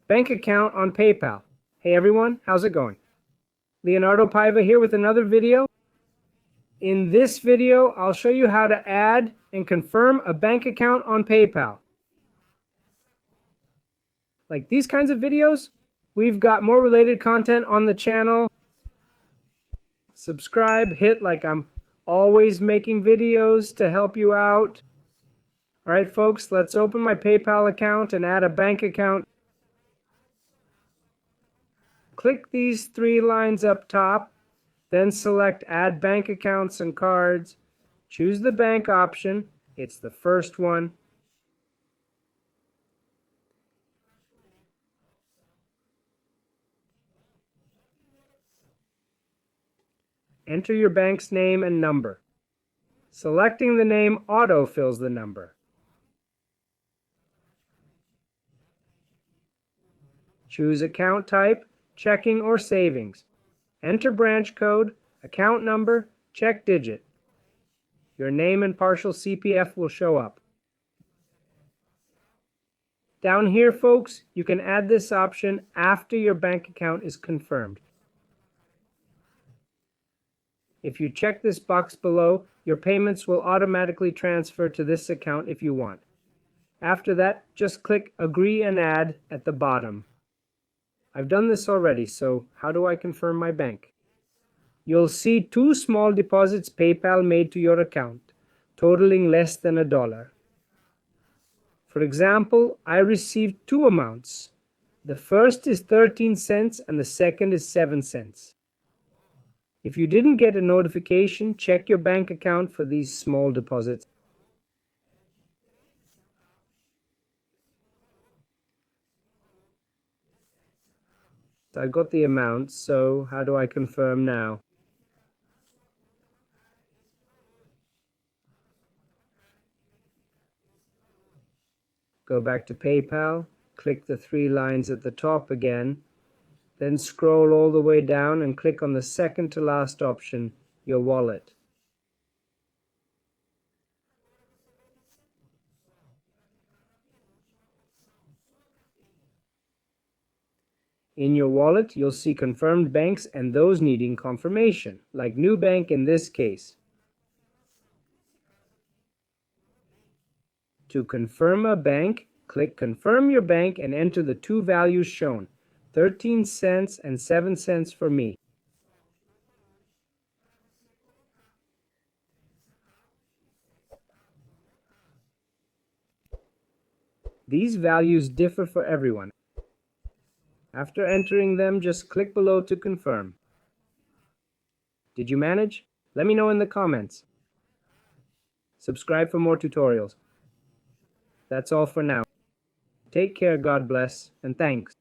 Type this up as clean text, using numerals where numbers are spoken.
Bank account on PayPal. Hey everyone, how's it going? Leonardo Paiva here with another video. In this video, I'll show you how to add and confirm a bank account on PayPal. Like these kinds of videos, we've got more related content on the channel. Subscribe, hit like I'm always making videos to help you out. All right, folks, let's open my PayPal account and add a bank account. Click these three lines up top, then select Add Bank Accounts and Cards. Choose the bank option. It's the first one. Enter your bank's name and number. Selecting the name auto-fills the number. Choose account type, checking or savings. Enter branch code, account number, check digit. Your name and partial CPF will show up. Down here, folks, you can add this option after your bank account is confirmed. If you check this box below, your payments will automatically transfer to this account if you want. After that, just click Agree and Add at the bottom. I've done this already, so how do I confirm my bank? You'll see two small deposits PayPal made to your account, totaling less than $1. For example, I received two amounts. The first is 13 cents and the second is 7 cents. If you didn't get a notification, check your bank account for these small deposits. I got the amount, so how do I confirm now? Go back to PayPal, click the three lines at the top again, then scroll all the way down and click on the second to last option, your wallet. In your wallet, you'll see confirmed banks and those needing confirmation, like Nubank in this case. To confirm a bank, click Confirm Your Bank and enter the two values shown, 13 cents and 7 cents for me. These values differ for everyone. After entering them, just click below to confirm. Did you manage? Let me know in the comments. Subscribe for more tutorials. That's all for now. Take care, God bless, and thanks.